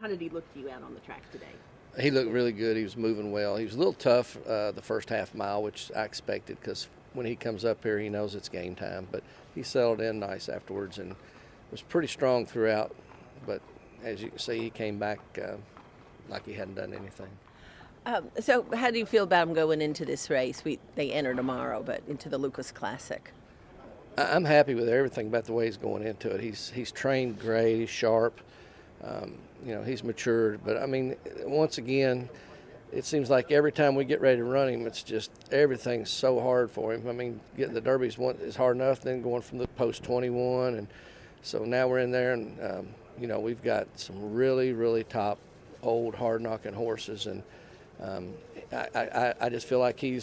How did he look to you out on the track today? He looked really good. He was moving well. He was a little tough the first half mile, which I expected because when he comes up here, he knows it's game time. But he settled in nice afterwards and was pretty strong throughout. But as you can see, he came back like he hadn't done anything. So how do you feel about him going into this race? They enter tomorrow, but into the Lukas Classic. I'm happy with everything about the way he's going into it. He's trained great. He's sharp. He's matured. But, I mean, once again, it seems like every time we get ready to run him, it's just everything's so hard for him. I mean, getting the Derbies is hard enough, then going from the post 21. And so now we're in there, and, we've got some really, really top old hard-knocking horses. And I just feel like he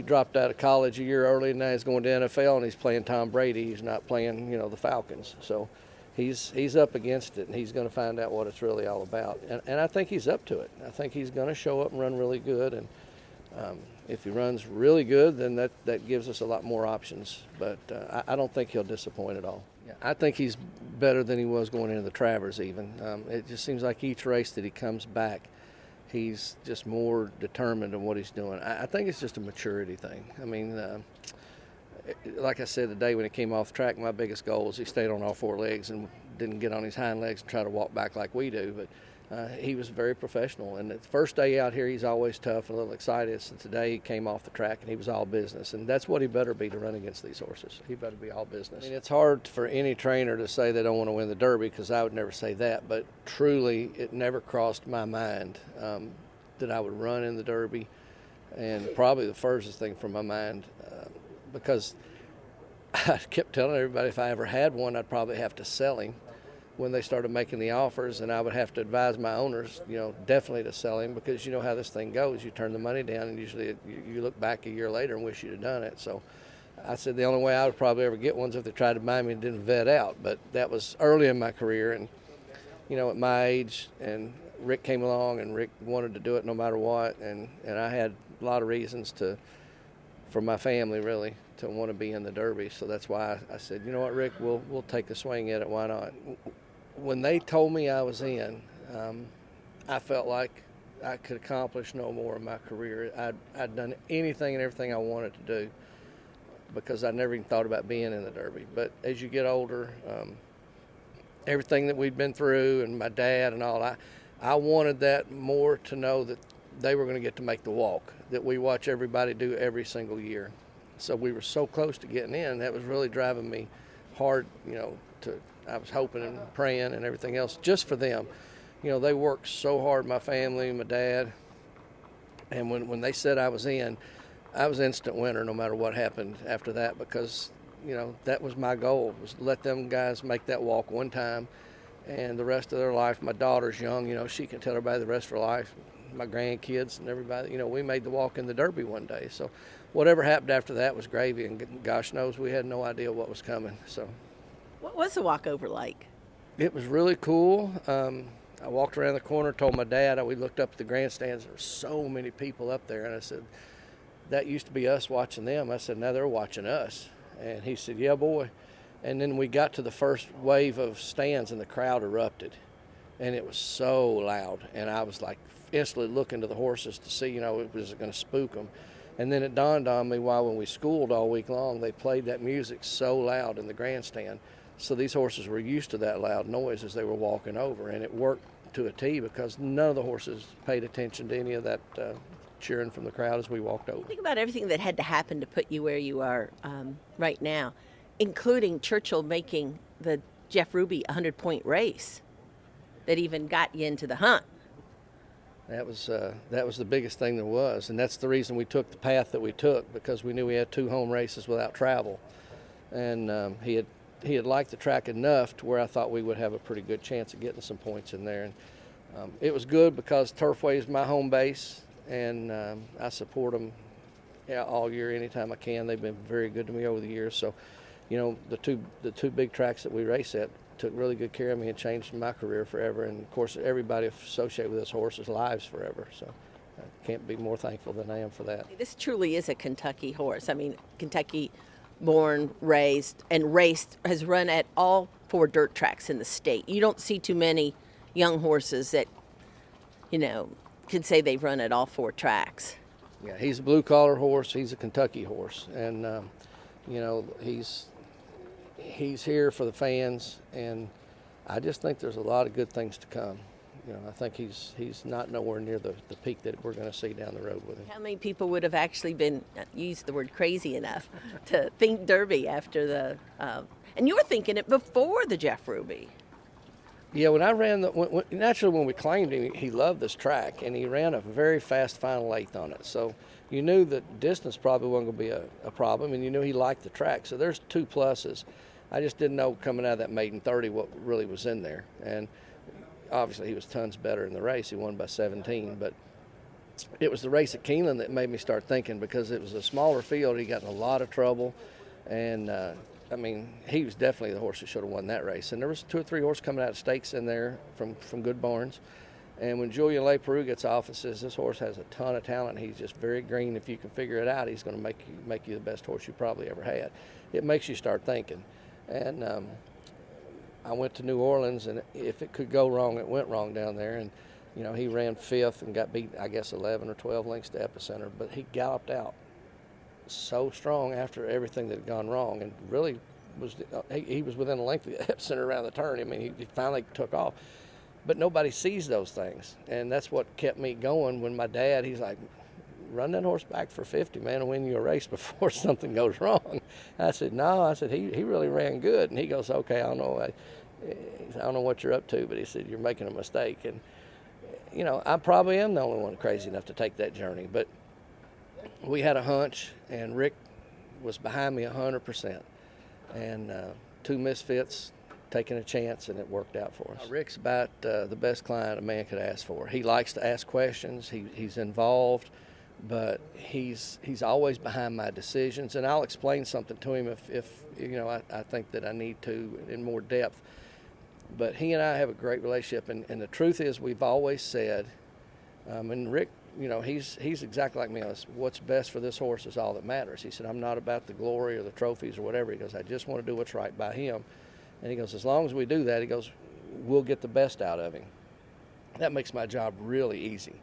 dropped out of college a year early, and now he's going to NFL, and he's playing Tom Brady. He's not playing, the Falcons. So he's up against it, and he's going to find out what it's really all about. And I think he's up to it. I think he's going to show up and run really good. And if he runs really good, then that gives us a lot more options. But I don't think he'll disappoint at all. I think he's better than he was going into the Travers even. It just seems like each race that he comes back, he's just more determined in what he's doing. I think it's just a maturity thing. I mean, like I said today when he came off the track, my biggest goal was he stayed on all four legs and didn't get on his hind legs and try to walk back like we do. But he was very professional. And the first day out here, he's always tough and a little excited. So today he came off the track and he was all business. And that's what he better be to run against these horses. He better be all business. I mean, it's hard for any trainer to say they don't want to win the Derby because I would never say that. But truly, it never crossed my mind that I would run in the Derby. And probably the furthest thing from my mind because I kept telling everybody if I ever had one, I'd probably have to sell him when they started making the offers, and I would have to advise my owners, definitely to sell him because you know how this thing goes. You turn the money down, and usually you look back a year later and wish you'd have done it. So I said the only way I would probably ever get one's if they tried to buy me and didn't vet out. But that was early in my career, and, at my age, and Rick came along, and Rick wanted to do it no matter what, and I had a lot of reasons for my family, really, to want to be in the Derby. So that's why I said, you know what, Rick, we'll take a swing at it. Why not? When they told me I was in, I felt like I could accomplish no more in my career. I'd done anything and everything I wanted to do because I never even thought about being in the Derby. But as you get older, everything that we'd been through and my dad and all, I wanted that more to know that they were going to get to make the walk that we watch everybody do every single year. So we were so close to getting in. That was really driving me hard, I was hoping and praying and everything else just for them. They worked so hard, my family, my dad. And when they said I was in, I was instant winner no matter what happened after that because, that was my goal, was to let them guys make that walk one time and the rest of their life. My daughter's young, she can tell everybody the rest of her life. My grandkids and everybody, we made the walk in the Derby one day. So whatever happened after that was gravy, and gosh knows we had no idea what was coming. So What was the walkover like? it was really cool. I walked around the corner, told my dad, we looked up at the grandstands, there were so many people up there, and I said, that used to be us watching them. I said, now they're watching us. And he said, yeah, boy. And then we got to the first wave of stands, and the crowd erupted. And it was so loud, and I was like instantly looking to the horses to see, was it going to spook them. And then it dawned on me when we schooled all week long, they played that music so loud in the grandstand. So these horses were used to that loud noise as they were walking over, and it worked to a T because none of the horses paid attention to any of that cheering from the crowd as we walked over. Think about everything that had to happen to put you where you are right now, including Churchill making the Jeff Ruby 100-point race that even got you into the hunt. That was the biggest thing there was, and that's the reason we took the path that we took because we knew we had 2 home races without travel, and he had liked the track enough to where I thought we would have a pretty good chance of getting some points in there. And it was good because Turfway is my home base, and I support them all year anytime I can. They've been very good to me over the years. So, the two big tracks that we race at took really good care of me and changed my career forever. And, of course, everybody associated with this horse's lives forever. So I can't be more thankful than I am for that. This truly is a Kentucky horse. I mean, Kentucky born, raised, and raced, has run at all 4 dirt tracks in the state. You don't see too many young horses that, can say they've run at all 4 tracks. Yeah, he's a blue-collar horse. He's a Kentucky horse, and he's here for the fans, and I just think there's a lot of good things to come. I think he's not nowhere near the peak that we're going to see down the road with him. How many people would have actually been, used the word crazy enough, to think Derby after the, and you were thinking it before the Jeff Ruby. Yeah, when I ran, naturally when we claimed him, he loved this track, and he ran a very fast final eighth on it. So you knew that distance probably wasn't going to be a problem, and you knew he liked the track. So there's 2 pluses. I just didn't know coming out of that maiden 30 what really was in there. And obviously he was tons better in the race. He won by 17, but it was the race at Keeneland that made me start thinking, because it was a smaller field. He got in a lot of trouble, and he was definitely the horse that should have won that race. And there was 2 or 3 horses coming out of stakes in there from good barns. And when Julian LePeroux gets off and says this horse has a ton of talent, he's just very green. If you can figure it out, he's going to make you the best horse you probably ever had. It makes you start thinking. And I went to New Orleans, and if it could go wrong, it went wrong down there. And he ran 5th and got beat, I guess, 11 or 12 lengths to Epicenter, but he galloped out so strong after everything that had gone wrong, and really he was within a length of the Epicenter around the turn. He finally took off, but nobody sees those things, and that's what kept me going. When my dad, he's like, run that horse back for 50, man, and win you a race before something goes wrong. I said, no. I said, he really ran good. And he goes, okay, I don't know what you're up to, but he said, you're making a mistake. And I probably am the only one crazy enough to take that journey, but we had a hunch, and Rick was behind me 100%, and 2 misfits taking a chance, and it worked out for us. Rick's about the best client a man could ask for. He likes to ask questions. He's involved, but he's always behind my decisions, and I'll explain something to him if I think that I need to in more depth. But he and I have a great relationship, and the truth is, we've always said, and Rick, he's exactly like me. What's best for this horse is all that matters. He said, I'm not about the glory or the trophies or whatever. He goes, I just want to do what's right by him. And he goes, as long as we do that, he goes, we'll get the best out of him. That makes my job really easy.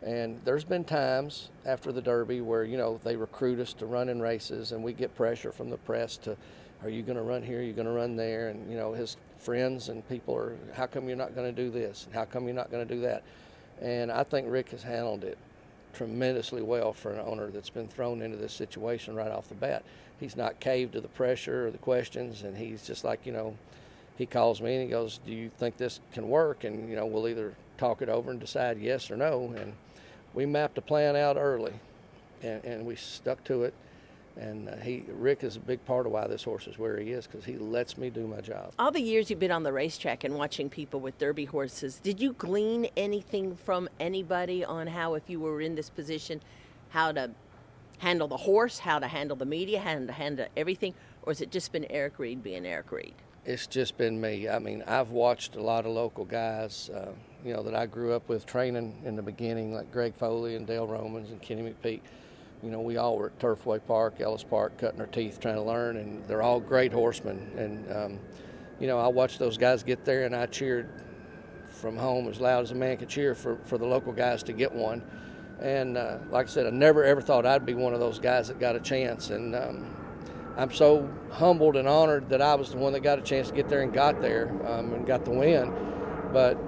And there's been times after the Derby where, they recruit us to run in races, and we get pressure from the press to, are you going to run here? Are you going to run there? And, his friends and people are, how come you're not going to do this? And how come you're not going to do that? And I think Rick has handled it tremendously well for an owner that's been thrown into this situation right off the bat. He's not caved to the pressure or the questions, and he's just like, he calls me and he goes, do you think this can work? And, we'll either talk it over and decide yes or no. And we mapped a plan out early, and we stuck to it. And Rick is a big part of why this horse is where he is, because he lets me do my job. All the years you've been on the racetrack and watching people with Derby horses, did you glean anything from anybody on how, if you were in this position, how to handle the horse, how to handle the media, how to handle everything? Or has it just been Eric Reed being Eric Reed? It's just been me. I've watched a lot of local guys, that I grew up with training in the beginning, like Greg Foley and Dale Romans and Kenny McPeak. We all were at Turfway Park, Ellis Park, cutting our teeth trying to learn, and they're all great horsemen. And, I watched those guys get there, and I cheered from home as loud as a man could cheer for the local guys to get one. And like I said, I never ever thought I'd be one of those guys that got a chance. And I'm so humbled and honored that I was the one that got a chance to get there and got there and got the win. But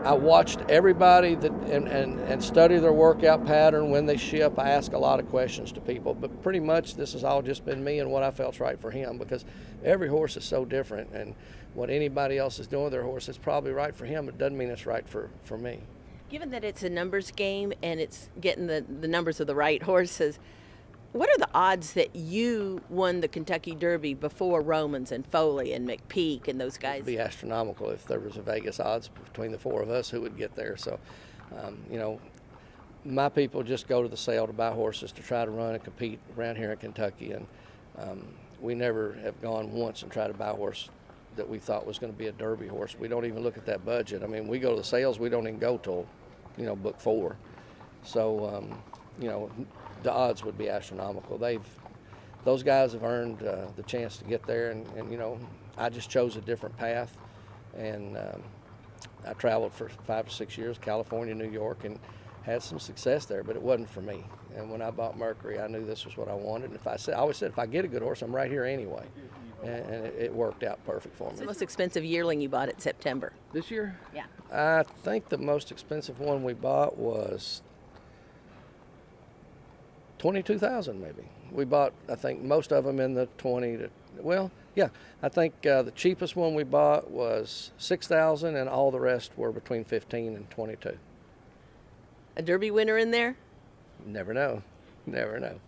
I watched everybody and study their workout pattern when they ship. I ask a lot of questions to people, but pretty much this has all just been me and what I felt's right for him, because every horse is so different, and what anybody else is doing with their horse is probably right for him. It doesn't mean it's right for me. Given that it's a numbers game and it's getting the numbers of the right horses, what are the odds that you won the Kentucky Derby before Romans and Foley and McPeak and those guys? It would be astronomical if there was a Vegas odds between the 4 of us who would get there. So, my people just go to the sale to buy horses to try to run and compete around here in Kentucky. And we never have gone once and tried to buy a horse that we thought was going to be a Derby horse. We don't even look at that budget. We go to the sales, we don't even go till, book 4. So, the odds would be astronomical. Those guys have earned the chance to get there, and I just chose a different path, and I traveled for 5 to 6 years, California, New York, and had some success there, but it wasn't for me. And when I bought Mercury, I knew this was what I wanted. And I always said, if I get a good horse, I'm right here anyway. And it worked out perfect for What's the me. most expensive yearling you bought at September? This year? Yeah. I think the most expensive one we bought was $22,000 maybe. We bought, I think, most of them in the 20 to, well, yeah. I think the cheapest one we bought was $6,000, and all the rest were between 15 and 22. A Derby winner in there? Never know. Never know.